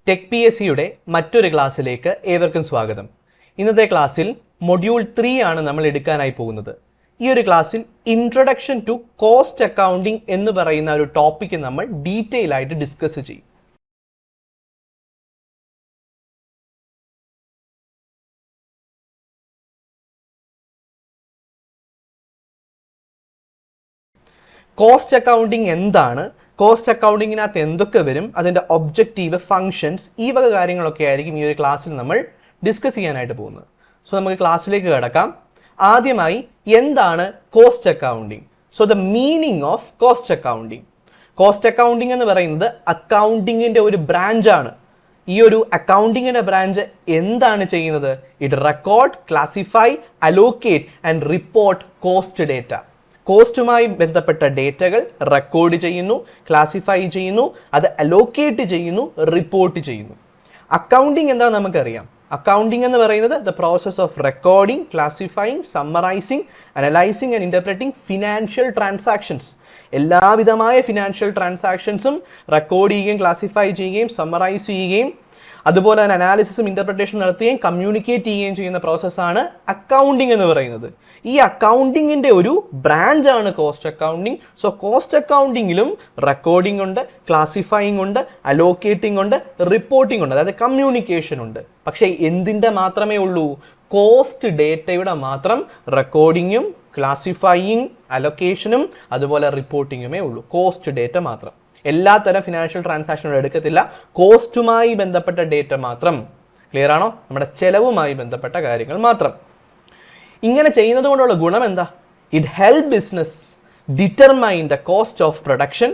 Tech P S സിയുടെ മറ്റൊരു ക്ലാസ്സിലേക്ക് ഏവർക്കും സ്വാഗതം. ഇന്നത്തെ ക്ലാസ്സിൽ മൊഡ്യൂൾ 3 ആണ് നമ്മൾ എടുക്കാനായി പോകുന്നത്. ഈ ഒരു ക്ലാസ്സിൽ ഇൻട്രൊഡക്ഷൻ ടു കോസ്റ്റ് അക്കൗണ്ടിംഗ് എന്ന് പറയുന്ന ഒരു ടോപ്പിക് നമ്മൾ ഡീറ്റെയിൽ ആയിട്ട് ഡിസ്കസ് ചെയ്യും. കോസ്റ്റ് അക്കൗണ്ടിങ് എന്താണ്, കോസ്റ്റ് അക്കൗണ്ടിങ്ങിനകത്ത് എന്തൊക്കെ വരും, അതിൻ്റെ ഒബ്ജക്റ്റീവ്, ഫങ്ഷൻസ്, ഈ വക കാര്യങ്ങളൊക്കെ ആയിരിക്കും ഈ ഒരു ക്ലാസ്സിൽ നമ്മൾ ഡിസ്കസ് ചെയ്യാനായിട്ട് പോകുന്നത്. സോ നമുക്ക് ക്ലാസ്സിലേക്ക് കിടക്കാം. ആദ്യമായി എന്താണ് cost accounting? So the meaning of cost accounting. Cost accounting എന്ന് പറയുന്നത് അക്കൗണ്ടിങ്ങിൻ്റെ ഒരു ബ്രാഞ്ചാണ്. ഈ ഒരു അക്കൗണ്ടിങ്ങിൻ്റെ ബ്രാഞ്ച് എന്താണ് ചെയ്യുന്നത്? It record, classify, allocate and report cost data. കോസ്റ്റുമായി ബന്ധപ്പെട്ട ഡേറ്റകൾ റെക്കോർഡ് ചെയ്യുന്നു, ക്ലാസിഫൈ ചെയ്യുന്നു, അത് അലോക്കേറ്റ് ചെയ്യുന്നു, റിപ്പോർട്ട് ചെയ്യുന്നു. അക്കൗണ്ടിങ് എന്താ നമുക്കറിയാം. അക്കൗണ്ടിങ് എന്ന് പറയുന്നത് the process of recording, classifying, summarising, analysing and interpreting financial transactions. എല്ലാവിധമായ ഫിനാൻഷ്യൽ ട്രാൻസാക്ഷൻസും റെക്കോർഡ് ചെയ്യുകയും ക്ലാസിഫൈ ചെയ്യുകയും സമ്മറൈസ് ചെയ്യുകയും അതുപോലെ തന്നെ അനാലിസിസും ഇന്റർപ്രിട്ടേഷൻ നടത്തുകയും കമ്മ്യൂണിക്കേറ്റ് ചെയ്യുകയും ചെയ്യുന്ന പ്രോസസ്സാണ് അക്കൗണ്ടിങ് എന്ന് പറയുന്നത്. ഈ അക്കൗണ്ടിങ്ങിൻ്റെ ഒരു ബ്രാഞ്ചാണ് കോസ്റ്റ് അക്കൗണ്ടിങ്. സോ കോസ്റ്റ് അക്കൗണ്ടിങ്ങിലും റെക്കോർഡിംഗ് ഉണ്ട്, ക്ലാസിഫൈയിങ് ഉണ്ട്, അലോക്കേറ്റിംഗ് ഉണ്ട്, റിപ്പോർട്ടിംഗ് ഉണ്ട്, അതായത് കമ്മ്യൂണിക്കേഷൻ ഉണ്ട്. പക്ഷേ എന്തിൻ്റെ മാത്രമേ ഉള്ളൂ? കോസ്റ്റ് ഡേറ്റയുടെ മാത്രം റെക്കോർഡിങ്ങും ക്ലാസിഫൈയിങ്, അലൊക്കേഷനും അതുപോലെ റിപ്പോർട്ടിങ്ങുമേ ഉള്ളൂ. കോസ്റ്റ് ഡേറ്റ മാത്രം. എല്ലാത്തരം ഫിനാൻഷ്യൽ ട്രാൻസാക്ഷനും എടുക്കത്തില്ല. കോസ്റ്റുമായി ബന്ധപ്പെട്ട ഡേറ്റ മാത്രം. ക്ലിയർ ആണോ? നമ്മുടെ ചെലവുമായി ബന്ധപ്പെട്ട കാര്യങ്ങൾ മാത്രം. ഇങ്ങനെ ചെയ്യുന്നത് കൊണ്ടുള്ള ഗുണം എന്താ? It help business determine the cost of production,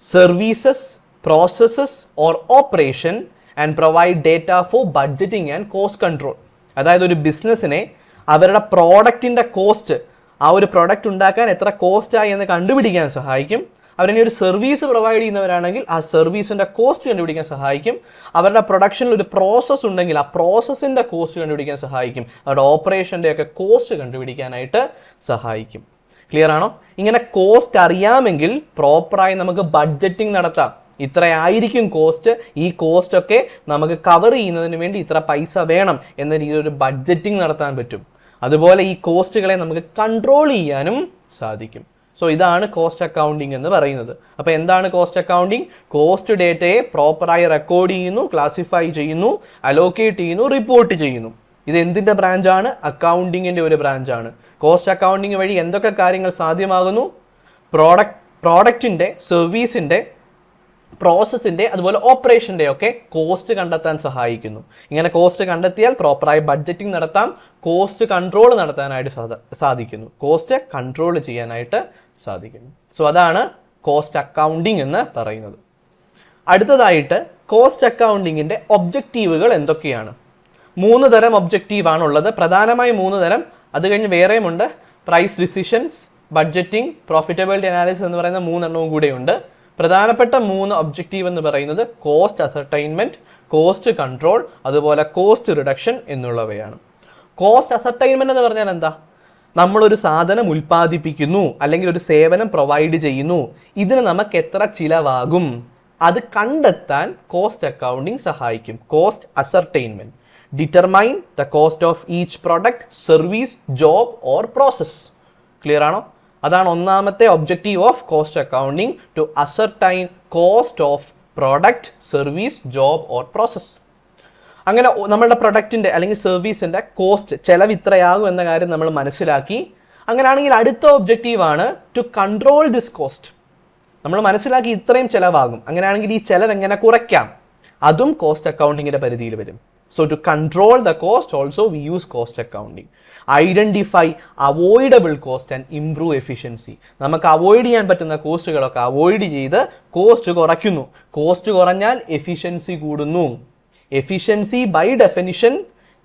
services, processes or operation and provide data for budgeting and cost control. അതായത് ഒരു ബിസിനസ്സിനെ അവരുടെ പ്രോഡക്റ്റിൻ്റെ കോസ്റ്റ്, ആ ഒരു പ്രൊഡക്റ്റ് ഉണ്ടാക്കാൻ എത്ര കോസ്റ്റായി എന്ന് കണ്ടുപിടിക്കാൻ സഹായിക്കും. അവരിനി ഒരു സർവീസ് പ്രൊവൈഡ് ചെയ്യുന്നവരാണെങ്കിൽ ആ സർവീസിൻ്റെ കോസ്റ്റ് കണ്ടുപിടിക്കാൻ സഹായിക്കും. അവരുടെ പ്രൊഡക്ഷനിൽ ഒരു പ്രോസസ്സ് ഉണ്ടെങ്കിൽ ആ പ്രോസസ്സിൻ്റെ കോസ്റ്റ് കണ്ടുപിടിക്കാൻ സഹായിക്കും. അവരുടെ ഓപ്പറേഷൻ്റെ ഒക്കെ കോസ്റ്റ് കണ്ടുപിടിക്കാനായിട്ട് സഹായിക്കും. ക്ലിയർ ആണോ? ഇങ്ങനെ കോസ്റ്റ് അറിയാമെങ്കിൽ പ്രോപ്പറായി നമുക്ക് ബഡ്ജറ്റിംഗ് നടത്താം. ഇത്രയായിരിക്കും കോസ്റ്റ്, ഈ കോസ്റ്റ് ഒക്കെ നമുക്ക് കവർ ചെയ്യുന്നതിന് വേണ്ടി ഇത്ര പൈസ വേണം എന്ന രീതിയിൽ ഒരു ബഡ്ജറ്റിംഗ് നടത്താൻ പറ്റും. അതുപോലെ ഈ കോസ്റ്റുകളെ നമുക്ക് കൺട്രോൾ ചെയ്യാനും സാധിക്കും. സോ ഇതാണ് കോസ്റ്റ് അക്കൗണ്ടിങ് എന്ന് പറയുന്നത്. അപ്പോൾ എന്താണ് കോസ്റ്റ് അക്കൗണ്ടിങ്? കോസ്റ്റ് ഡേറ്റയെ പ്രോപ്പറായി റെക്കോർഡ് ചെയ്യുന്നു, ക്ലാസിഫൈ ചെയ്യുന്നു, അലോക്കേറ്റ് ചെയ്യുന്നു, റിപ്പോർട്ട് ചെയ്യുന്നു. ഇത് എന്തിൻ്റെ ബ്രാഞ്ചാണ്? അക്കൗണ്ടിങ്ങിൻ്റെ ഒരു ബ്രാഞ്ചാണ്. കോസ്റ്റ് അക്കൗണ്ടിങ് വഴി എന്തൊക്കെ കാര്യങ്ങൾ സാധ്യമാകുന്നു? പ്രോഡക്റ്റിൻ്റെ, സർവീസിൻ്റെ, പ്രോസസ്സിൻ്റെ അതുപോലെ ഓപ്പറേഷൻ്റെ ഒക്കെ കോസ്റ്റ് കണ്ടെത്താൻ സഹായിക്കുന്നു. ഇങ്ങനെ കോസ്റ്റ് കണ്ടെത്തിയാൽ പ്രോപ്പറായി ബഡ്ജറ്റിംഗ് നടത്താം, കോസ്റ്റ് കൺട്രോൾ നടത്താനായിട്ട് സാധിക്കുന്നു, കോസ്റ്റ് കൺട്രോൾ ചെയ്യാനായിട്ട് സാധിക്കുന്നു. സോ അതാണ് കോസ്റ്റ് അക്കൗണ്ടിങ് എന്ന് പറയുന്നത്. അടുത്തതായിട്ട് കോസ്റ്റ് അക്കൗണ്ടിങ്ങിൻ്റെ ഒബ്ജക്റ്റീവുകൾ എന്തൊക്കെയാണ്? 3 തരം ഒബ്ജക്റ്റീവാണുള്ളത്. പ്രധാനമായി 3 തരം. അത് കഴിഞ്ഞ് വേറെയുമുണ്ട്. Price decisions, budgeting, profitability analysis എന്ന് പറയുന്ന 3 എണ്ണവും കൂടെയുണ്ട്. പ്രധാനപ്പെട്ട 3 ഒബ്ജക്റ്റീവ് എന്ന് പറയുന്നത് കോസ്റ്റ് അസർട്ടൈൻമെൻറ്റ്, കോസ്റ്റ് കൺട്രോൾ, അതുപോലെ കോസ്റ്റ് റിഡക്ഷൻ എന്നുള്ളവയാണ്. കോസ്റ്റ് അസർട്ടൈൻമെൻറ്റ് എന്ന് പറഞ്ഞാൽ എന്താ? നമ്മളൊരു സാധനം ഉൽപ്പാദിപ്പിക്കുന്നു അല്ലെങ്കിൽ ഒരു സേവനം പ്രൊവൈഡ് ചെയ്യുന്നു. ഇതിന് നമുക്ക് എത്ര ചിലവാകും അത് കണ്ടെത്താൻ കോസ്റ്റ് അക്കൗണ്ടിങ് സഹായിക്കും. Cost ascertainment. Determine the cost of each product, service, job or process. Clear ആണോ? അതാണ് ഒന്നാമത്തെ objective of cost accounting, to ascertain cost of product, service, job or process. അങ്ങനെ നമ്മളുടെ പ്രൊഡക്റ്റിൻ്റെ അല്ലെങ്കിൽ സർവീസിൻ്റെ കോസ്റ്റ്, ചിലവ് ഇത്രയാകും എന്ന കാര്യം നമ്മൾ മനസ്സിലാക്കി. അങ്ങനെയാണെങ്കിൽ അടുത്ത ഒബ്ജക്റ്റീവാണ് ടു കൺട്രോൾ ദിസ് കോസ്റ്റ്. നമ്മൾ മനസ്സിലാക്കി ഇത്രയും ചിലവാകും, അങ്ങനെയാണെങ്കിൽ ഈ ചിലവ് എങ്ങനെ കുറയ്ക്കാം, അതും കോസ്റ്റ് അക്കൗണ്ടിങ്ങിൻ്റെ പരിധിയിൽ വരും. So to control the cost also we use cost accounting. Identify avoidable cost and improve efficiency. നമുക്ക് അവോയ്ഡ് ചെയ്യാൻ പറ്റുന്ന കോസ്റ്റുകളൊക്കെ അവോയ്ഡ് ചെയ്ത് കോസ്റ്റ് കുറയ്ക്കുന്നു. കോസ്റ്റ് കുറഞ്ഞാൽ എഫിഷ്യൻസി കൂടുന്നു. Efficiency by definition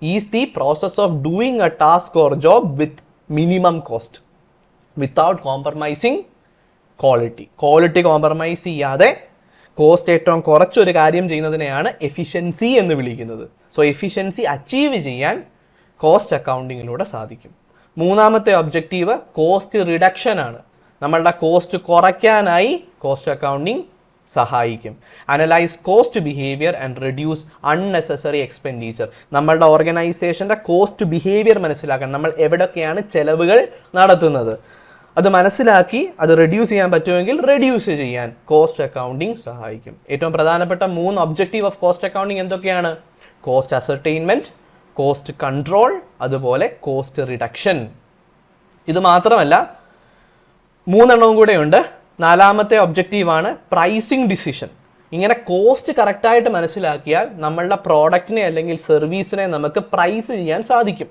is the process of doing a task or job with minimum cost without compromising quality. Quality compromise ചെയ്യാതെ cost ഏറ്റവും കുറച്ചൊരു കാര്യം ചെയ്യുന്നതിനെയാണ് എഫിഷ്യൻസി എന്ന് വിളിക്കുന്നത്. സോ എഫിഷ്യൻസി അച്ചീവ് ചെയ്യാൻ കോസ്റ്റ് അക്കൗണ്ടിങ്ങിലൂടെ സാധിക്കും. 3ാമത്തെ ഒബ്ജക്റ്റീവ് കോസ്റ്റ് റിഡക്ഷൻ ആണ്. നമ്മളുടെ കോസ്റ്റ് കുറയ്ക്കാനായി കോസ്റ്റ് അക്കൗണ്ടിങ് സഹായിക്കും. Analyse cost behaviour and reduce unnecessary expenditure. നമ്മളുടെ ഓർഗനൈസേഷൻ്റെ കോസ്റ്റ് ബിഹേവിയർ മനസ്സിലാക്കാൻ, നമ്മൾ എവിടെയൊക്കെയാണ് ചെലവുകൾ നടത്തുന്നത് അത് മനസ്സിലാക്കി അത് റെഡ്യൂസ് ചെയ്യാൻ പറ്റുമെങ്കിൽ റെഡ്യൂസ് ചെയ്യാൻ കോസ്റ്റ് അക്കൗണ്ടിങ് സഹായിക്കും. ഏറ്റവും പ്രധാനപ്പെട്ട 3 ഒബ്ജക്റ്റീവ് ഓഫ് കോസ്റ്റ് അക്കൗണ്ടിങ് എന്തൊക്കെയാണ്? കോസ്റ്റ് അസർടൈൻമെൻറ്റ്, കോസ്റ്റ് കൺട്രോൾ, അതുപോലെ കോസ്റ്റ് റിഡക്ഷൻ. ഇത് മാത്രമല്ല 3 കൂടെ ഉണ്ട്. 4ാമത്തെ ഒബ്ജക്റ്റീവാണ് പ്രൈസിങ് ഡിസിഷൻ. ഇങ്ങനെ കോസ്റ്റ് കറക്റ്റായിട്ട് മനസ്സിലാക്കിയാൽ നമ്മളുടെ പ്രോഡക്റ്റിനെ അല്ലെങ്കിൽ സർവീസിനെ നമുക്ക് പ്രൈസ് ചെയ്യാൻ സാധിക്കും.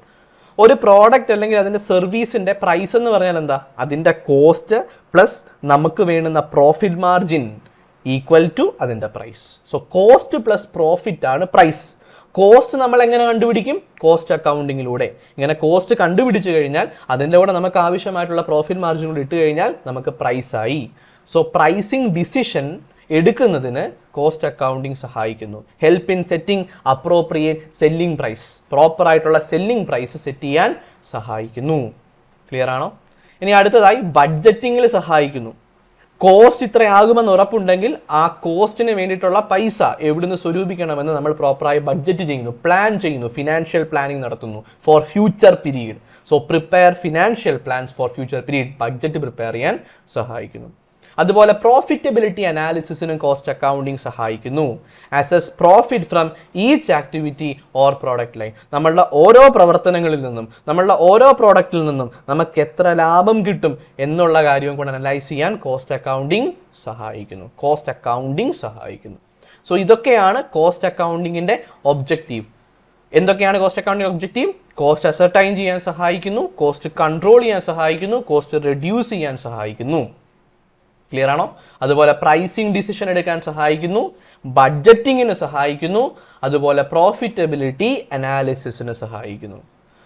ഒരു പ്രോഡക്റ്റ് അല്ലെങ്കിൽ അതിൻ്റെ സർവീസിൻ്റെ പ്രൈസ് എന്ന് പറഞ്ഞാൽ എന്താ? അതിൻ്റെ കോസ്റ്റ് പ്ലസ് നമുക്ക് വേണ്ടുന്ന പ്രോഫിറ്റ് മാർജിൻ ഈക്വൽ ടു അതിൻ്റെ price. So cost plus profit ആണ് പ്രൈസ്. കോസ്റ്റ് നമ്മൾ എങ്ങനെ കണ്ടുപിടിക്കും? കോസ്റ്റ് അക്കൗണ്ടിങ്ങിലൂടെ. ഇങ്ങനെ കോസ്റ്റ് കണ്ടുപിടിച്ചു കഴിഞ്ഞാൽ അതിൻ്റെ കൂടെ നമുക്ക് ആവശ്യമായിട്ടുള്ള പ്രോഫിറ്റ് മാർജിൻ കൂടി ഇട്ട് കഴിഞ്ഞാൽ നമുക്ക് പ്രൈസായി. സോ പ്രൈസിങ് ഡിസിഷൻ എടുക്കുന്നതിന് കോസ്റ്റ് അക്കൗണ്ടിങ് സഹായിക്കുന്നു. Help in setting appropriate selling price. Proper ആയിട്ടുള്ള സെല്ലിംഗ് പ്രൈസ് സെറ്റ് ചെയ്യാൻ സഹായിക്കുന്നു. ക്ലിയർ ആണോ? ഇനി അടുത്തതായി ബഡ്ജറ്റിങ്ങിൽ സഹായിക്കുന്നു. കോസ്റ്റ് ഇത്രയാകുമെന്ന് ഉറപ്പുണ്ടെങ്കിൽ ആ കോസ്റ്റിന് വേണ്ടിയിട്ടുള്ള പൈസ എവിടുന്ന് സ്വരൂപിക്കണമെന്ന് നമ്മൾ പ്രോപ്പറായി ബഡ്ജറ്റ് ചെയ്യുന്നു, പ്ലാൻ ചെയ്യുന്നു, ഫിനാൻഷ്യൽ പ്ലാനിങ് നടത്തുന്നു for future period. So prepare financial plans for future period. Budget prepare ചെയ്യാൻ സഹായിക്കുന്നു. അതുപോലെ പ്രോഫിറ്റബിലിറ്റി അനാലിസിസിനും കോസ്റ്റ് അക്കൗണ്ടിങ് സഹായിക്കുന്നു. Assess profit from each activity or product line. നമ്മളുടെ ഓരോ പ്രവർത്തനങ്ങളിൽ നിന്നും നമ്മളുടെ ഓരോ പ്രോഡക്റ്റിൽ നിന്നും നമുക്ക് എത്ര ലാഭം കിട്ടും എന്നുള്ള കാര്യവും കൂടെ അനലൈസ് ചെയ്യാൻ കോസ്റ്റ് അക്കൗണ്ടിങ് സഹായിക്കുന്നു. കോസ്റ്റ് അക്കൗണ്ടിങ് സഹായിക്കുന്നു. സോ ഇതൊക്കെയാണ് കോസ്റ്റ് അക്കൗണ്ടിങ്ങിൻ്റെ ഒബ്ജക്റ്റീവ്. എന്തൊക്കെയാണ് cost accounting objective? Cost ascertain ചെയ്യാൻ സഹായിക്കുന്നു, കോസ്റ്റ് കൺട്രോൾ ചെയ്യാൻ സഹായിക്കുന്നു, കോസ്റ്റ് റെഡ്യൂസ് ചെയ്യാൻ സഹായിക്കുന്നു. ക്ലിയർ ആണോ? അതുപോലെ പ്രൈസിങ് ഡിസിഷൻ എടുക്കാൻ സഹായിക്കുന്നു, ബഡ്ജറ്റിങ്ങിന് സഹായിക്കുന്നു, അതുപോലെ പ്രോഫിറ്റബിലിറ്റി അനാലിസിസിന് സഹായിക്കുന്നു.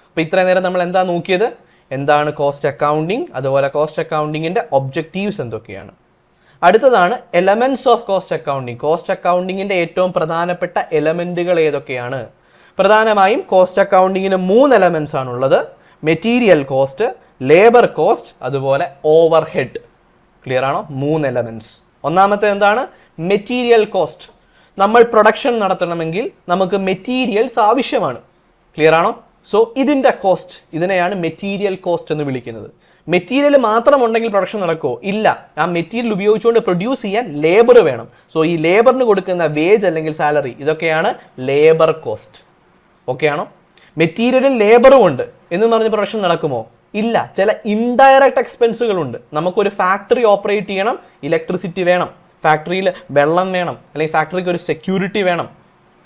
അപ്പോൾ ഇത്രയും നേരം നമ്മൾ എന്താ നോക്കിയത്? എന്താണ് കോസ്റ്റ് അക്കൗണ്ടിങ്, അതുപോലെ കോസ്റ്റ് അക്കൗണ്ടിങ്ങിൻ്റെ ഒബ്ജക്റ്റീവ്സ് എന്തൊക്കെയാണ്. അടുത്തതാണ് elements of cost accounting. Cost അക്കൗണ്ടിങ്ങിൻ്റെ ഏറ്റവും പ്രധാനപ്പെട്ട എലമെന്റുകൾ ഏതൊക്കെയാണ്? പ്രധാനമായും കോസ്റ്റ് അക്കൗണ്ടിങ്ങിന് 3 എലമെന്റ്സ് ആണുള്ളത്. മെറ്റീരിയൽ കോസ്റ്റ്, ലേബർ കോസ്റ്റ്, അതുപോലെ ഓവർ ഹെഡ്. ക്ലിയർ ആണോ? 3 എലമെന്റ്സ്. ഒന്നാമത്തെ എന്താണ്? Material cost. നമ്മൾ പ്രൊഡക്ഷൻ നടത്തണമെങ്കിൽ നമുക്ക് മെറ്റീരിയൽസ് ആവശ്യമാണ്. ക്ലിയർ ആണോ? സോ ഇതിൻ്റെ കോസ്റ്റ്, ഇതിനെയാണ് മെറ്റീരിയൽ കോസ്റ്റ് എന്ന് വിളിക്കുന്നത്. മെറ്റീരിയൽ മാത്രം ഉണ്ടെങ്കിൽ പ്രൊഡക്ഷൻ നടക്കുമോ? ഇല്ല. ആ മെറ്റീരിയൽ ഉപയോഗിച്ചുകൊണ്ട് പ്രൊഡ്യൂസ് ചെയ്യാൻ ലേബർ വേണം. സോ ഈ ലേബറിന് കൊടുക്കുന്ന വേജ് അല്ലെങ്കിൽ സാലറി, ഇതൊക്കെയാണ് ലേബർ കോസ്റ്റ്. ഓക്കെ ആണോ? മെറ്റീരിയലും ലേബറും ഉണ്ട് എന്ന് പറഞ്ഞ് പ്രൊഡക്ഷൻ നടക്കുമോ? ഇല്ല. ചില ഇൻഡയറക്റ്റ് എക്സ്പെൻസുകളുണ്ട്. നമുക്കൊരു ഫാക്ടറി ഓപ്പറേറ്റ് ചെയ്യണം, ഇലക്ട്രിസിറ്റി വേണം, ഫാക്ടറിയിൽ വെള്ളം വേണം, അല്ലെങ്കിൽ ഫാക്ടറിക്ക് ഒരു സെക്യൂരിറ്റി വേണം.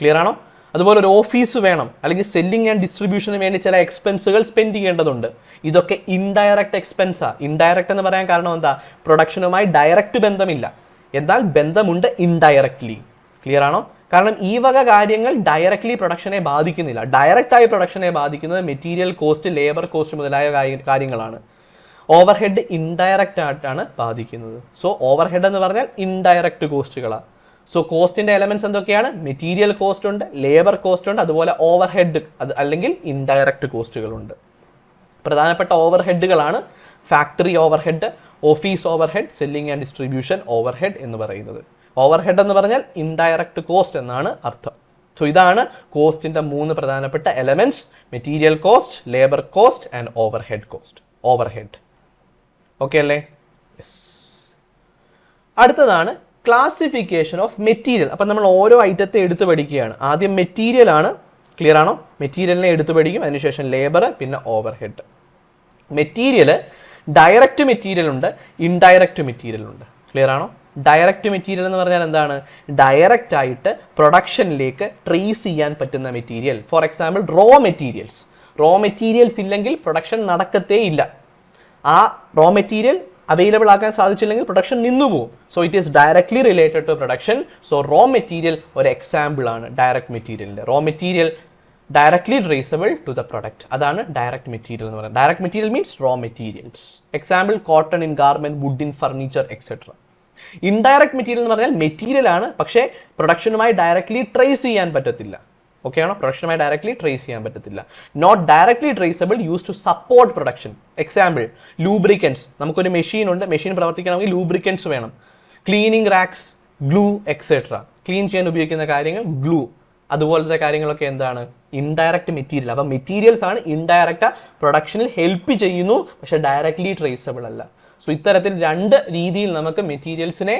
ക്ലിയർ ആണോ? അതുപോലെ ഒരു ഓഫീസ് വേണം, അല്ലെങ്കിൽ സെല്ലിംഗ് ആൻഡ് ഡിസ്ട്രിബ്യൂഷന് വേണ്ടി ചില എക്സ്പെൻസുകൾ സ്പെൻഡ് ചെയ്യേണ്ടതുണ്ട്. ഇതൊക്കെ ഇൻഡയറക്റ്റ് എക്സ്പെൻസാണ്. ഇൻഡയറക്റ്റ് എന്ന് പറയാൻ കാരണം എന്താ? പ്രൊഡക്ഷനുമായി ഡയറക്റ്റ് ബന്ധമില്ല, എന്നാൽ ബന്ധമുണ്ട് ഇൻഡയറക്റ്റ്ലി. ക്ലിയർ ആണോ? കാരണം ഈ വക കാര്യങ്ങൾ ഡയറക്റ്റ്ലി പ്രൊഡക്ഷനെ ബാധിക്കുന്നില്ല. ഡയറക്റ്റായി പ്രൊഡക്ഷനെ ബാധിക്കുന്നത് മെറ്റീരിയൽ കോസ്റ്റ്, ലേബർ കോസ്റ്റ് മുതലായ കാര്യങ്ങളാണ്. ഓവർ ഹെഡ് ഇൻഡയറക്റ്റ് ആയിട്ടാണ് ബാധിക്കുന്നത്. സോ ഓവർ ഹെഡ് എന്ന് പറഞ്ഞാൽ ഇൻഡയറക്റ്റ് കോസ്റ്റുകളാണ്. സോ കോസ്റ്റിൻ്റെ എലമെന്റ്സ് എന്തൊക്കെയാണ്? മെറ്റീരിയൽ കോസ്റ്റ് ഉണ്ട്, ലേബർ കോസ്റ്റ് ഉണ്ട്, അതുപോലെ ഓവർ ഹെഡ് അല്ലെങ്കിൽ ഇൻഡയറക്റ്റ് കോസ്റ്റുകളുണ്ട്. പ്രധാനപ്പെട്ട ഓവർ ഹെഡുകളാണ് factory overhead, office overhead, selling and distribution overhead എന്ന് പറയുന്നത്. ഓവർ ഹെഡ് എന്ന് പറഞ്ഞാൽ ഇൻഡയറക്റ്റ് കോസ്റ്റ് എന്നാണ് അർത്ഥം. സോ ഇതാണ് കോസ്റ്റിൻ്റെ 3 പ്രധാനപ്പെട്ട elements: material cost, labour cost and over head cost. Over head okay അല്ലേ? യെസ്. അടുത്തതാണ് ക്ലാസിഫിക്കേഷൻ ഓഫ് മെറ്റീരിയൽ. അപ്പം നമ്മൾ ഓരോ ഐറ്റത്തെ എടുത്ത് പഠിക്കുകയാണ്. ആദ്യം മെറ്റീരിയൽ ആണ്. ക്ലിയർ ആണോ? മെറ്റീരിയലിനെ എടുത്ത് പഠിക്കും, അതിനുശേഷം ലേബർ, പിന്നെ overhead. Material direct material ഉണ്ട്, ഇൻഡയറക്റ്റ് മെറ്റീരിയൽ ഉണ്ട്. ക്ലിയർ ആണോ? ഡയറക്റ്റ് മെറ്റീരിയൽ എന്ന് പറഞ്ഞാൽ എന്താണ്? ഡയറക്റ്റ് ആയിട്ട് പ്രൊഡക്ഷനിലേക്ക് ട്രേസ് ചെയ്യാൻ പറ്റുന്ന material. For example raw materials. Raw materials ഇല്ലെങ്കിൽ പ്രൊഡക്ഷൻ നടക്കത്തേ ഇല്ല. ആ റോ മെറ്റീരിയൽ അവൈലബിൾ ആക്കാൻ സാധിച്ചില്ലെങ്കിൽ പ്രൊഡക്ഷൻ നിന്നുപോകും. So it is directly related to production. So raw material ഒരു എക്സാമ്പിൾ ആണ് ഡയറക്റ്റ് മെറ്റീരിയലിൻ്റെ. Raw material directly traceable to the product, അതാണ് ഡയറക്റ്റ് മെറ്റീരിയൽ എന്ന് പറയുന്നത്. Direct material means raw materials. Example cotton in garment, wood in furniture etcetera. Indirect material എന്ന് പറഞ്ഞാൽ material ആണ്, പക്ഷേ പ്രൊഡക്ഷനുമായി ഡയറക്ട്ലി ട്രേസ് ചെയ്യാൻ പറ്റത്തില്ല. ഓക്കെ ആണോ? പ്രൊഡക്ഷനുമായി ഡയറക്ട്ലി ട്രേസ് ചെയ്യാൻ പറ്റത്തില്ല. Not directly traceable, use to support production. Example lubricants. നമുക്കൊരു മെഷീൻ ഉണ്ട്, മെഷീൻ പ്രവർത്തിക്കണമെങ്കിൽ ലൂബ്രിക്കൻസ് വേണം. Cleaning rags, glue etcetera. Clean ചെയ്യാൻ ഉപയോഗിക്കുന്ന കാര്യങ്ങൾ ഗ്ലൂ, അതുപോലത്തെ കാര്യങ്ങളൊക്കെ എന്താണ്? Indirect material. അപ്പം മെറ്റീരിയൽസ് ആണ് ഇൻഡയറക്റ്റ് പ്രൊഡക്ഷനിൽ ഹെൽപ്പ് ചെയ്യുന്നു, പക്ഷെ ഡയറക്ട്ലി ട്രേസബിൾ അല്ല. സോ ഇത്തരത്തിൽ രണ്ട് രീതിയിൽ നമുക്ക് മെറ്റീരിയൽസിനെ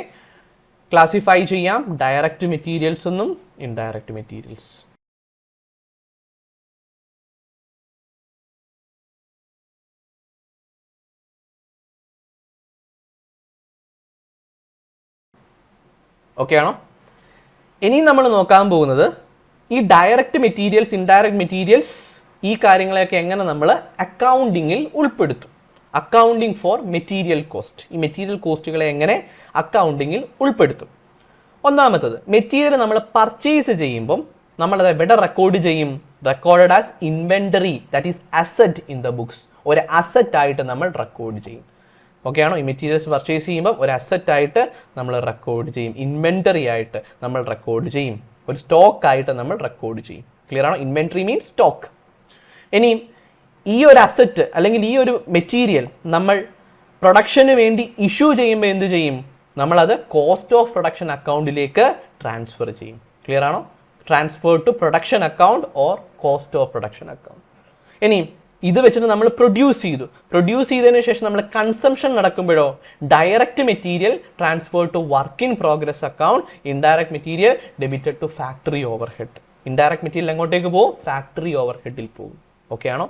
ക്ലാസിഫൈ ചെയ്യാം, ഡയറക്റ്റ് മെറ്റീരിയൽസ് എന്നും ഇൻഡയറക്റ്റ് മെറ്റീരിയൽസ്. ഓക്കെ ആണോ? ഇനി നമ്മൾ നോക്കാൻ പോകുന്നത് ഈ ഡയറക്റ്റ് മെറ്റീരിയൽസ്, ഇൻഡയറക്റ്റ് മെറ്റീരിയൽസ്, ഈ കാര്യങ്ങളെയൊക്കെ എങ്ങനെ നമ്മൾ അക്കൗണ്ടിങ്ങിൽ ഉൾപ്പെടുത്തും. Accounting for material cost. ഈ മെറ്റീരിയൽ കോസ്റ്റുകളെ എങ്ങനെ അക്കൗണ്ടിങ്ങിൽ ഉൾപ്പെടുത്തും? ഒന്നാമത്തത്, മെറ്റീരിയൽ നമ്മൾ പർച്ചേസ് ചെയ്യുമ്പം നമ്മളത് എവിടെ റെക്കോർഡ് ചെയ്യും? Recorded as inventory, that is asset in the books. ഒരു അസറ്റ് ആയിട്ട് നമ്മൾ റെക്കോർഡ് ചെയ്യും. ഓക്കെ ആണോ? ഈ മെറ്റീരിയൽസ് പർച്ചേസ് ചെയ്യുമ്പോൾ ഒരു അസറ്റ് ആയിട്ട് നമ്മൾ റെക്കോർഡ് ചെയ്യും, ഇൻവെന്ററി ആയിട്ട് നമ്മൾ റെക്കോർഡ് ചെയ്യും, ഒരു സ്റ്റോക്ക് ആയിട്ട് നമ്മൾ റെക്കോർഡ് ചെയ്യും. ക്ലിയർ ആണോ? Inventory means stock. ഇനിയും ഈ ഒരു അസറ്റ് അല്ലെങ്കിൽ ഈ ഒരു മെറ്റീരിയൽ നമ്മൾ പ്രൊഡക്ഷന് വേണ്ടി ഇഷ്യൂ ചെയ്യുമ്പോൾ എന്ത് ചെയ്യും? നമ്മളത് കോസ്റ്റ് ഓഫ് പ്രൊഡക്ഷൻ അക്കൗണ്ടിലേക്ക് ട്രാൻസ്ഫർ ചെയ്യും. ക്ലിയർ ആണോ? Transfer to production account or cost of production account. ഇനിയും ഇത് വെച്ചിട്ട് നമ്മൾ പ്രൊഡ്യൂസ് ചെയ്തതിനു ശേഷം നമ്മൾ കൺസംഷൻ നടക്കുമ്പോഴോ direct material transfer to work in progress account, indirect material debited to factory overhead. Indirect material എങ്ങോട്ടേക്ക് പോകും? ഫാക്ടറി ഓവർ ഹെഡിൽ പോകും. ഓക്കെ ആണോ?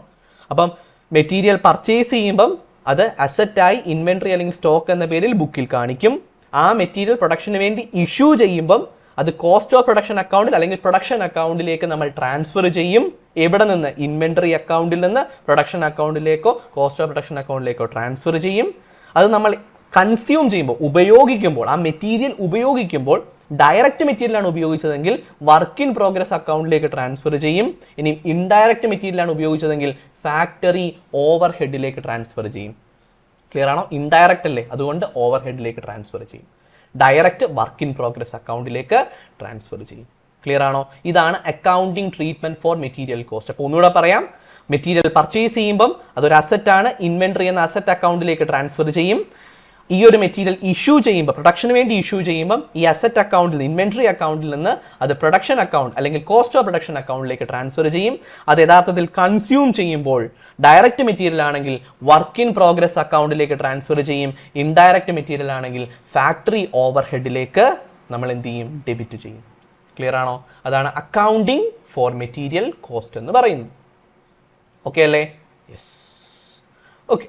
അപ്പം മെറ്റീരിയൽ പർച്ചേസ് ചെയ്യുമ്പം അത് അസറ്റായി ഇൻവെന്ററി അല്ലെങ്കിൽ സ്റ്റോക്ക് എന്ന പേരിൽ ബുക്കിൽ കാണിക്കും. ആ മെറ്റീരിയൽ പ്രൊഡക്ഷന് വേണ്ടി ഇഷ്യൂ ചെയ്യുമ്പം അത് കോസ്റ്റ് ഓഫ് പ്രൊഡക്ഷൻ അക്കൗണ്ടിൽ അല്ലെങ്കിൽ പ്രൊഡക്ഷൻ അക്കൗണ്ടിലേക്ക് നമ്മൾ ട്രാൻസ്ഫർ ചെയ്യും. എവിടെ നിന്ന്? ഇൻവെന്ററി അക്കൗണ്ടിൽ നിന്ന് പ്രൊഡക്ഷൻ അക്കൗണ്ടിലേക്കോ കോസ്റ്റ് ഓഫ് പ്രൊഡക്ഷൻ അക്കൗണ്ടിലേക്കോ ട്രാൻസ്ഫർ ചെയ്യും. അത് നമ്മൾ കൺസ്യൂം ചെയ്യുമ്പോൾ, ഉപയോഗിക്കുമ്പോൾ, ആ മെറ്റീരിയൽ ഉപയോഗിക്കുമ്പോൾ ഡയറക്റ്റ് മെറ്റീരിയലാണ് ഉപയോഗിച്ചതെങ്കിൽ വർക്ക് ഇൻ പ്രോഗ്രസ് അക്കൗണ്ടിലേക്ക് ട്രാൻസ്ഫർ ചെയ്യും. ഇനി ഇൻഡയറക്റ്റ് മെറ്റീരിയലാണ് ഉപയോഗിച്ചതെങ്കിൽ ഫാക്ടറി ഓവർ ഹെഡിലേക്ക് ട്രാൻസ്ഫർ ചെയ്യും. ക്ലിയർ ആണോ? ഇൻഡയറക്റ്റ് അല്ലേ, അതുകൊണ്ട് ഓവർ ഹെഡിലേക്ക് ട്രാൻസ്ഫർ ചെയ്യും. ഡയറക്റ്റ് വർക്ക് ഇൻ പ്രോഗ്രസ് അക്കൗണ്ടിലേക്ക് ട്രാൻസ്ഫർ ചെയ്യും. ക്ലിയർ ആണോ? ഇതാണ് accounting treatment four material cost. അപ്പോൾ ഒന്നുകൂടെ പറയാം, മെറ്റീരിയൽ പർച്ചേസ് ചെയ്യുമ്പം അതൊരു അസറ്റാണ്, ഇൻവെന്ററി എന്ന അസറ്റ് അക്കൗണ്ടിലേക്ക് ട്രാൻസ്ഫർ ചെയ്യും. ഈ ഒരു മെറ്റീരിയൽ ഇഷ്യൂ ചെയ്യുമ്പോൾ, പ്രൊഡക്ഷന് വേണ്ടി ഇഷ്യൂ ചെയ്യുമ്പം ഈ അസറ്റ് അക്കൗണ്ടിൽ, ഇൻവെന്ററി അക്കൗണ്ടിൽ നിന്ന് അത് പ്രൊഡക്ഷൻ അക്കൗണ്ട് അല്ലെങ്കിൽ കോസ്റ്റ് ഓഫ് പ്രൊഡക്ഷൻ അക്കൗണ്ടിലേക്ക് ട്രാൻസ്ഫർ ചെയ്യും. അത് യഥാർത്ഥത്തിൽ കൺസ്യൂം ചെയ്യുമ്പോൾ ഡയറക്റ്റ് മെറ്റീരിയൽ ആണെങ്കിൽ വർക്ക് ഇൻ പ്രോഗ്രസ് അക്കൗണ്ടിലേക്ക് ട്രാൻസ്ഫർ ചെയ്യും. ഇൻഡയറക്റ്റ് മെറ്റീരിയൽ ആണെങ്കിൽ ഫാക്ടറി ഓവർ ഹെഡിലേക്ക് നമ്മൾ എന്ത് ചെയ്യും? ഡെബിറ്റ് ചെയ്യും. ക്ലിയർ ആണോ? അതാണ് അക്കൗണ്ടിങ് ഫോർ മെറ്റീരിയൽ കോസ്റ്റ് എന്ന് പറയുന്നത്. ഓക്കെ അല്ലേ? യെസ്. ഓക്കെ.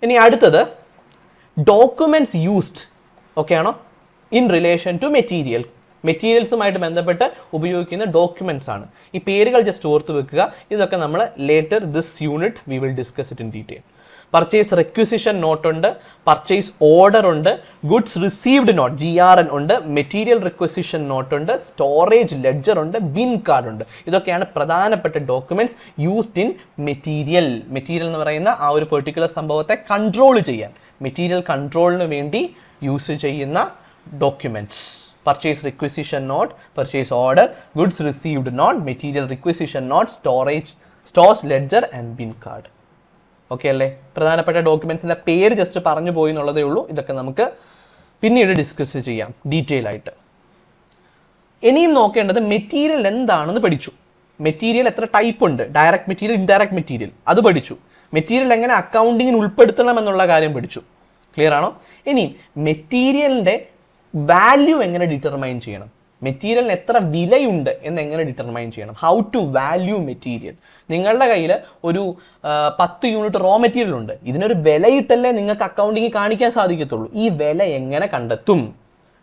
ഇനി അടുത്തത് ഡോക്യുമെന്റ്സ് യൂസ്ഡ്. ഓക്കെ ആണോ? In relation to material. മെറ്റീരിയൽസുമായിട്ട് ബന്ധപ്പെട്ട് ഉപയോഗിക്കുന്ന ഡോക്യുമെന്റ്സ് ആണ്. ഈ പേരുകൾ ജസ്റ്റ് ഓർത്ത് വെക്കുക. ഇതൊക്കെ നമ്മൾ later this unit we will discuss it in detail. Purchase requisition note ഉണ്ട്, പർച്ചേസ് ഓർഡർ ഉണ്ട്, ഗുഡ്സ് റിസീവ്ഡ് നോട്ട് GRN ഉണ്ട്, മെറ്റീരിയൽ റിക്വസിഷൻ നോട്ട് ഉണ്ട്, സ്റ്റോറേജ് ലെഡ്ജർ ഉണ്ട്, ബിൻ കാർഡ് ഉണ്ട്. ഇതൊക്കെയാണ് പ്രധാനപ്പെട്ട documents used in material. Material എന്ന് പറയുന്ന ആ ഒരു പെർട്ടിക്കുലർ സംഭവത്തെ കൺട്രോൾ ചെയ്യാൻ, മെറ്റീരിയൽ കൺട്രോളിന് വേണ്ടി യൂസ് ചെയ്യുന്ന documents. Purchase requisition note, purchase order, goods received note, material requisition note, stores ledger and bin card. Okay അല്ലേ? പ്രധാനപ്പെട്ട ഡോക്യുമെന്റ്സിന്റെ പേര് ജസ്റ്റ് പറഞ്ഞു പോയി എന്നുള്ളതേ ഉള്ളൂ. ഇതൊക്കെ നമുക്ക് പിന്നീട് ഡിസ്കസ് ചെയ്യാം ഡീറ്റെയിൽ ആയിട്ട്. ഇനിയും നോക്കേണ്ടത് മെറ്റീരിയൽ എന്താണെന്ന് പഠിച്ചു. മെറ്റീരിയൽ എത്ര ടൈപ്പ് ഉണ്ട്? ഡയറക്റ്റ് മെറ്റീരിയൽ, ഇൻഡയറക്റ്റ് മെറ്റീരിയൽ, അത് പഠിച്ചു. മെറ്റീരിയൽ എങ്ങനെ അക്കൗണ്ടിങ്ങിന് ഉൾപ്പെടുത്തണം എന്നുള്ള കാര്യം പഠിച്ചു. ക്ലിയർ ആണോ? ഇനി മെറ്റീരിയലിന്റെ വാല്യൂ എങ്ങനെ ഡിറ്റർമൈൻ ചെയ്യണം? മെറ്റീരിയലിന് എത്ര വിലയുണ്ട് എന്ന് എങ്ങനെ ഡിറ്റർമൈൻ ചെയ്യണം? How to value material. നിങ്ങളുടെ കയ്യിൽ ഒരു 10 യൂണിറ്റ് റോ മെറ്റീരിയൽ ഉണ്ട്. ഇതിനൊരു വിലയിട്ടല്ലേ നിങ്ങൾക്ക് അക്കൗണ്ടിങ് കാണിക്കാൻ സാധിക്കത്തുള്ളൂ. ഈ വില എങ്ങനെ കണ്ടെത്തും?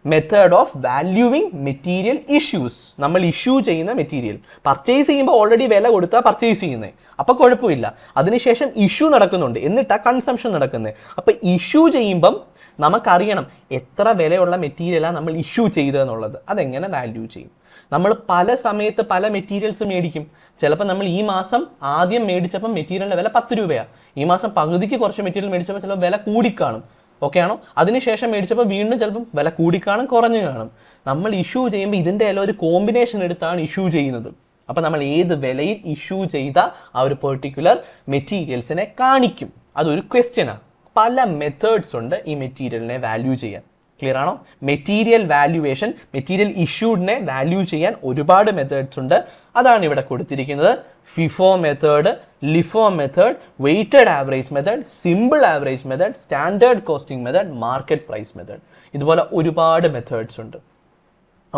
Method of valuing material issues. നമ്മൾ ഇഷ്യൂ ചെയ്യുന്ന മെറ്റീരിയൽ പർച്ചേസ് ചെയ്യുമ്പോൾ ഓൾറെഡി വില കൊടുത്താൽ പർച്ചേസ് ചെയ്യുന്നത്, അപ്പോൾ കുഴപ്പമില്ല. അതിനുശേഷം ഇഷ്യൂ നടക്കുന്നുണ്ട്, എന്നിട്ടാണ് കൺസംഷൻ നടക്കുന്നത്. അപ്പോൾ ഇഷ്യൂ ചെയ്യുമ്പം നമുക്കറിയണം എത്ര വിലയുള്ള മെറ്റീരിയലാണ് നമ്മൾ ഇഷ്യൂ ചെയ്തതെന്നുള്ളത്. അതെങ്ങനെ വാല്യൂ ചെയ്യും? നമ്മൾ പല സമയത്ത് പല മെറ്റീരിയൽസ് മേടിക്കും. ചിലപ്പോൾ നമ്മൾ ഈ മാസം ആദ്യം മേടിച്ചപ്പം മെറ്റീരിയലിൻ്റെ വില 10 രൂപയാണ്. ഈ മാസം പകുതിക്ക് കുറച്ച് മെറ്റീരിയൽ മേടിച്ചപ്പോൾ ചിലപ്പോൾ വില കൂടിക്കാണും. ഓക്കെ ആണോ? അതിനുശേഷം മേടിച്ചപ്പോൾ വീണ്ടും ചിലപ്പം വില കൂടിക്കാണും, കുറഞ്ഞു കാണും. നമ്മൾ ഇഷ്യൂ ചെയ്യുമ്പോൾ ഇതിൻ്റെ എല്ലാം ഒരു കോമ്പിനേഷൻ എടുത്താണ് ഇഷ്യൂ ചെയ്യുന്നത്. അപ്പോൾ നമ്മൾ ഏത് വിലയിൽ ഇഷ്യൂ ചെയ്ത ആ ഒരു പെർട്ടിക്കുലർ മെറ്റീരിയൽസിനെ കാണിക്കും. അതൊരു ക്വസ്റ്റ്യനാണ്. പല മെത്തേഡ്സ് ഉണ്ട് ഈ മെറ്റീരിയലിനെ വാല്യൂ ചെയ്യാൻ. ക്ലിയർ ആണോ? മെറ്റീരിയൽ വാല്യുവേഷൻ, മെറ്റീരിയൽ ഇഷ്യൂഡിനെ വാല്യൂ ചെയ്യാൻ ഒരുപാട് മെത്തേഡ്സ് ഉണ്ട്. അതാണ് ഇവിടെ കൊടുത്തിരിക്കുന്നത്. FIFO method, LIFO method, weighted average method, simple average method, standard costing method, market price method. ഇതുപോലെ ഒരുപാട് മെത്തേഡ്സ് ഉണ്ട്.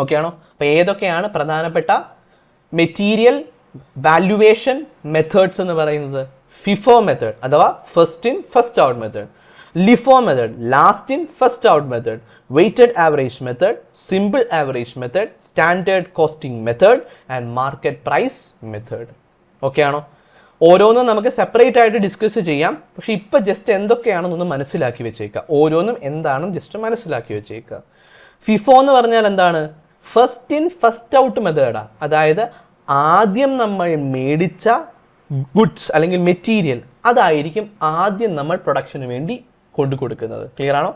ഓക്കെ ആണോ? അപ്പോൾ ഏതൊക്കെയാണ് പ്രധാനപ്പെട്ട മെറ്റീരിയൽ വാല്യുവേഷൻ മെത്തേഡ്സ് എന്ന് പറയുന്നത്? ഫിഫോ മെത്തേഡ് അഥവാ first in first out method, LIFO method last in first out method, weighted average method, simple average method, standard costing method and market price method. Okay ആണോ? ഓരോന്നും നമുക്ക് separate ആയിട്ട് discuss ചെയ്യാം. പക്ഷെ ഇപ്പം ജസ്റ്റ് എന്തൊക്കെയാണെന്നൊന്ന് മനസ്സിലാക്കി വെച്ചേക്കുക. ഓരോന്നും എന്താണെന്ന് ജസ്റ്റ് മനസ്സിലാക്കി വെച്ചേക്കുക. ഫിഫോ എന്ന് പറഞ്ഞാൽ എന്താണ്? ഫസ്റ്റ് ഇൻ ഫസ്റ്റ് ഔട്ട് മെത്തേഡാണ്. അതായത് ആദ്യം നമ്മൾ മേടിച്ച ഗുഡ്സ് അല്ലെങ്കിൽ മെറ്റീരിയൽ അതായിരിക്കും ആദ്യം നമ്മൾ പ്രൊഡക്ഷന് വേണ്ടി കൊടുക്കുന്നത്. ക്ലിയർ ആണോ?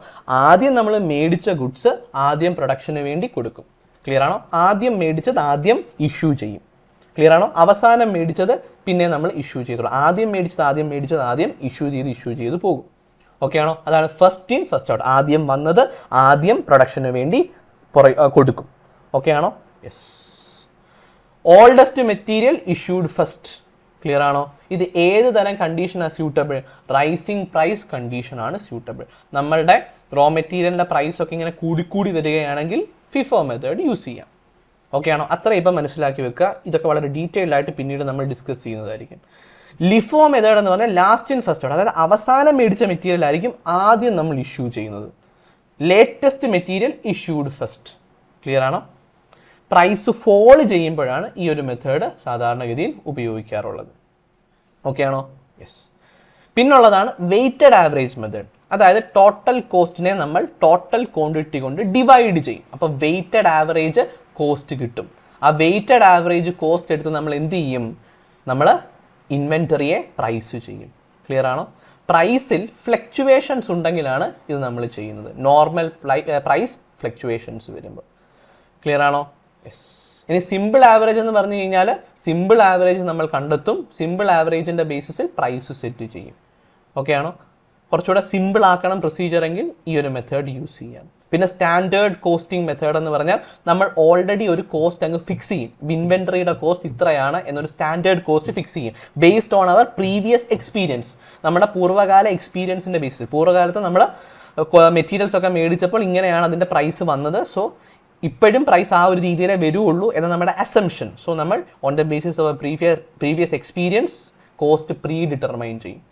ആദ്യം നമ്മൾ മേടിച്ച ഗുഡ്സ് ആദ്യം പ്രൊഡക്ഷന് വേണ്ടി കൊടുക്കും. ക്ലിയർ ആണോ? ആദ്യം മേടിച്ചത് ആദ്യം ഇഷ്യൂ ചെയ്യും. ക്ലിയർ ആണോ? അവസാനം മേടിച്ചത് പിന്നെ നമ്മൾ ഇഷ്യൂ ചെയ്തോളൂ. ആദ്യം മേടിച്ചത് ആദ്യം ഇഷ്യൂ ചെയ്ത് പോകും. ഓക്കെ ആണോ? അതാണ് ഫസ്റ്റ് ഇൻ ഫസ്റ്റ് ഔട്ട്. ആദ്യം വന്നത് ആദ്യം പ്രൊഡക്ഷന് വേണ്ടി കൊടുക്കും. ഓക്കെ ആണോ? Yes. Oldest material issued first. Clear ആണോ? ഇത് ഏത് തരം കണ്ടീഷനാണ് സ്യൂട്ടബിൾ? റൈസിങ് പ്രൈസ് കണ്ടീഷനാണ് സ്യൂട്ടബിൾ. നമ്മളുടെ റോ മെറ്റീരിയലിൻ്റെ പ്രൈസ് ഒക്കെ ഇങ്ങനെ കൂടിക്കൂടി വരികയാണെങ്കിൽ ഫിഫോ മെത്തേഡ് യൂസ് ചെയ്യാം. ഓക്കെ ആണോ? അത്ര ഇപ്പം മനസ്സിലാക്കി വെക്കുക. ഇതൊക്കെ വളരെ ഡീറ്റെയിൽഡ് ആയിട്ട് പിന്നീട് നമ്മൾ ഡിസ്കസ് ചെയ്യുന്നതായിരിക്കും. ലിഫോ മെത്തേഡ് എന്ന് പറഞ്ഞാൽ ലാസ്റ്റ് ഇൻ ഫസ്റ്റ് ഔട്ട്. അതായത് അവസാനം മേടിച്ച മെറ്റീരിയൽ ആയിരിക്കും ആദ്യം നമ്മൾ ഇഷ്യൂ ചെയ്യുന്നത്. Latest material issued first. Clear ആണോ? പ്രൈസ് ഫോൾ ചെയ്യുമ്പോഴാണ് ഈ ഒരു മെത്തേഡ് സാധാരണഗതിയിൽ ഉപയോഗിക്കാറുള്ളത്. ഓക്കെ ആണോ? യെസ്. പിന്നുള്ളതാണ് വെയ്റ്റഡ് ആവറേജ് മെത്തേഡ്. അതായത് ടോട്ടൽ കോസ്റ്റിനെ നമ്മൾ ടോട്ടൽ ക്വാണ്ടിറ്റി കൊണ്ട് ഡിവൈഡ് ചെയ്യും. അപ്പോൾ വെയ്റ്റഡ് ആവറേജ് കോസ്റ്റ് കിട്ടും. ആ വെയ്റ്റഡ് ആവറേജ് കോസ്റ്റ് എടുത്ത് നമ്മൾ എന്ത് ചെയ്യും? നമ്മൾ ഇൻവെൻറ്ററിയെ പ്രൈസ് ചെയ്യും. ക്ലിയർ ആണോ? പ്രൈസിൽ ഫ്ലക്ച്വേഷൻസ് ഉണ്ടെങ്കിലാണ് ഇത് നമ്മൾ ചെയ്യുന്നത്. നോർമൽ പ്രൈസ് ഫ്ലക്ച്വേഷൻസ് വരുമ്പോൾ. ക്ലിയർ ആണോ? യെസ്. ഇനി സിമ്പിൾ ആവറേജ് എന്ന് പറഞ്ഞു കഴിഞ്ഞാൽ സിമ്പിൾ ആവറേജ് നമ്മൾ കണ്ടെത്തും. സിമ്പിൾ ആവറേജിൻ്റെ ബേസിസിൽ പ്രൈസ് സെറ്റ് ചെയ്യും. ഓക്കെ ആണോ? കുറച്ചുകൂടെ സിമ്പിൾ ആക്കണം പ്രൊസീജിയർ എങ്കിൽ ഈ ഒരു മെത്തേഡ് യൂസ് ചെയ്യാം. പിന്നെ സ്റ്റാൻഡേർഡ് കോസ്റ്റിംഗ് മെത്തേഡ് എന്ന് പറഞ്ഞാൽ നമ്മൾ ഓൾറെഡി ഒരു കോസ്റ്റ് അങ്ങ് ഫിക്സ് ചെയ്യും. ഇൻവെൻറ്ററിയുടെ കോസ്റ്റ് ഇത്രയാണ് എന്നൊരു സ്റ്റാൻഡേർഡ് കോസ്റ്റ് ഫിക്സ് ചെയ്യും based on our previous experience. നമ്മുടെ പൂർവ്വകാല എക്സ്പീരിയൻസിൻ്റെ ബേസിൽ പൂർവ്വകാലത്ത് നമ്മൾ മെറ്റീരിയൽസ് ഒക്കെ മേടിച്ചപ്പോൾ ഇങ്ങനെയാണ് അതിൻ്റെ പ്രൈസ് വന്നത്. സോ ഇപ്പോഴും പ്രൈസ് ആ ഒരു രീതിയിലേ വരുള്ളൂ എന്ന നമ്മുടെ അസംഷൻ. സോ നമ്മൾ on the basis of previous experience cost pre determine ചെയ്യും.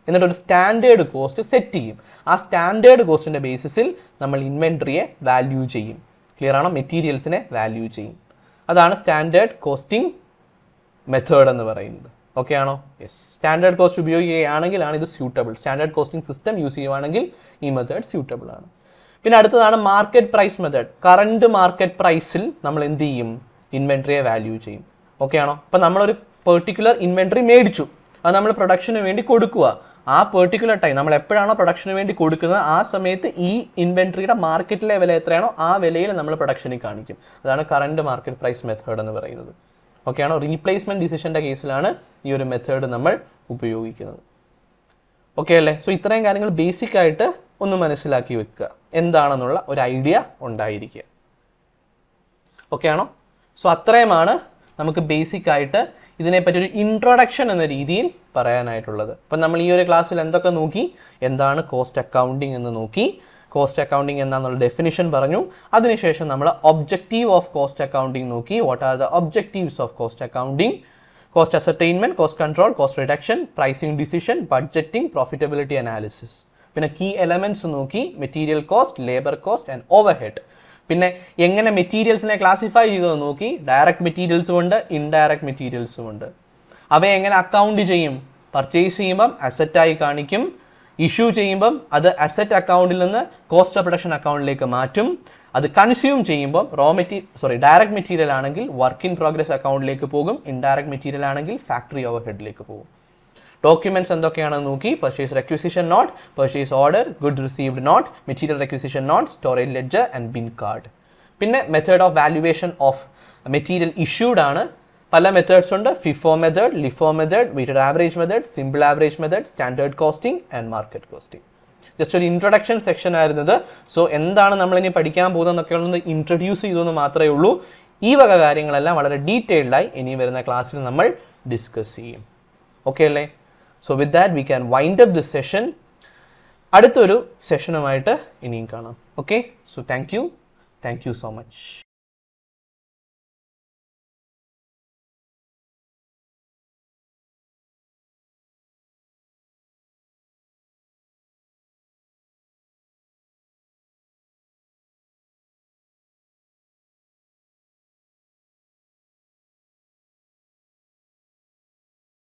എന്നിട്ട് ഒരു സ്റ്റാൻഡേർഡ് കോസ്റ്റ് സെറ്റ് ചെയ്യും. ആ സ്റ്റാൻഡേർഡ് കോസ്റ്റിൻ്റെ ബേസിസിൽ നമ്മൾ ഇൻവെൻട്രിയെ വാല്യൂ ചെയ്യും. ക്ലിയർ ആണോ? മെറ്റീരിയൽസിനെ വാല്യൂ ചെയ്യും. അതാണ് സ്റ്റാൻഡേർഡ് കോസ്റ്റിംഗ് മെത്തേഡ് എന്ന് പറയുന്നത്. ഓക്കെ ആണോ? യെസ്. സ്റ്റാൻഡേർഡ് കോസ്റ്റ് ഉപയോഗിക്കുകയാണെങ്കിലാണ് ഇത് suitable. Standard costing system use ചെയ്യുവാണെങ്കിൽ ഈ മെത്തേഡ് സ്യൂട്ടബിൾ ആണ്. പിന്നെ അടുത്തതാണ് market price method. Current market പ്രൈസിൽ നമ്മൾ എന്ത് ചെയ്യും? ഇൻവെൻട്രിയെ വാല്യൂ ചെയ്യും. ഓക്കെ ആണോ? അപ്പം നമ്മളൊരു പെർട്ടിക്കുലർ ഇൻവെൻട്രി മേടിച്ചു, അത് നമ്മൾ പ്രൊഡക്ഷന് വേണ്ടി കൊടുക്കുക. ആ പെർട്ടിക്കുലർ ടൈം നമ്മൾ എപ്പോഴാണോ പ്രൊഡക്ഷന് വേണ്ടി കൊടുക്കുന്നത് ആ സമയത്ത് ഈ ഇൻവെൻട്രിയുടെ മാർക്കറ്റിലെ വില എത്രയാണോ ആ വിലയിൽ നമ്മൾ പ്രൊഡക്ഷനിൽ കാണിക്കും. അതാണ് കറണ്ട് മാർക്കറ്റ് പ്രൈസ് മെത്തേഡ് എന്ന് പറയുന്നത്. ഓക്കെ ആണോ? റീപ്ലേസ്മെൻറ്റ് ഡിസിഷൻ്റെ കേസിലാണ് ഈ ഒരു മെത്തേഡ് നമ്മൾ ഉപയോഗിക്കുന്നത്. ഓക്കെ അല്ലേ? സോ ഇത്രയും കാര്യങ്ങൾ ബേസിക് ആയിട്ട് ഒന്ന് മനസ്സിലാക്കി വെക്കുക, എന്താണെന്നുള്ള ഒരു ഐഡിയ ഉണ്ടായിരിക്കുക. ഓക്കെ ആണോ? സോ അത്രയുമാണ് നമുക്ക് ബേസിക് ആയിട്ട് ഇതിനെപ്പറ്റി ഒരു ഇൻട്രൊഡക്ഷൻ എന്ന രീതിയിൽ പറയാനായിട്ടുള്ളത്. അപ്പം നമ്മൾ ഈ ഒരു ക്ലാസ്സിൽ എന്തൊക്കെ നോക്കി? എന്താണ് കോസ്റ്റ് അക്കൗണ്ടിങ് എന്ന് നോക്കി. കോസ്റ്റ് അക്കൗണ്ടിങ് എന്താണെന്നുള്ള ഡെഫിനിഷൻ പറഞ്ഞു. അതിനുശേഷം നമ്മൾ ഒബ്ജക്റ്റീവ് ഓഫ് കോസ്റ്റ് അക്കൗണ്ടിങ് നോക്കി. What are the objectives of cost accounting? Cost ascertainment, cost control, cost reduction, pricing decision, budgeting, profitability analysis. പിന്നെ കീ എലമെന്റ്സ് നോക്കി. Material cost, labour cost and overhead. പിന്നെ എങ്ങനെ മെറ്റീരിയൽസിനെ classify ചെയ്തത് നോക്കി. Direct മെറ്റീരിയൽസും ഉണ്ട്, indirect മെറ്റീരിയൽസും ഉണ്ട്. അവയെ എങ്ങനെ അക്കൗണ്ട് ചെയ്യും? പർച്ചേസ് ചെയ്യുമ്പം അസറ്റായി കാണിക്കും. ഇഷ്യൂ ചെയ്യുമ്പം അത് അസറ്റ് അക്കൗണ്ടിൽ നിന്ന് കോസ്റ്റ് ഓഫ് പ്രൊഡക്ഷൻ അക്കൗണ്ടിലേക്ക് മാറ്റും. അത് കൺസ്യൂം ചെയ്യുമ്പം ഡയറക്റ്റ് മെറ്റീരിയൽ ആണെങ്കിൽ വർക്ക് ഇൻ പ്രോഗ്രസ് അക്കൗണ്ടിലേക്ക് പോകും. ഇൻഡയറക്റ്റ് മെറ്റീരിയൽ ആണെങ്കിൽ ഫാക്ടറി ഓവർഹെഡിലേക്ക് പോകും. ഡോക്യുമെന്റ്സ് എന്തൊക്കെയാണെന്ന് നോക്കി. Purchase requisition note, purchase order, good received note, material requisition note, storage ledger and bin card. പിന്നെ method of valuation of material issued ആണ്. പല മെത്തേഡ്സ് ഉണ്ട്. FIFO method, LIFO method, weighted average method, simple average method, standard costing and market costing. Just ഒരു introduction section ആയിരുന്നത്. So എന്താണ് നമ്മളിനി പഠിക്കാൻ പോകുന്നതെന്നൊക്കെ ഒന്ന് ഇൻട്രൊഡ്യൂസ് ചെയ്തെന്ന് മാത്രമേ ഉള്ളൂ. ഈ വക കാര്യങ്ങളെല്ലാം വളരെ ഡീറ്റെയിൽഡായി ഇനി വരുന്ന ക്ലാസ്സിൽ നമ്മൾ ഡിസ്കസ് ചെയ്യും. ഓക്കെ അല്ലേ? So with that we can wind up this session. അടുത്തൊരു സെഷനുമായിട്ട് ഇനിയും കാണാം. Okay, so thank you so much.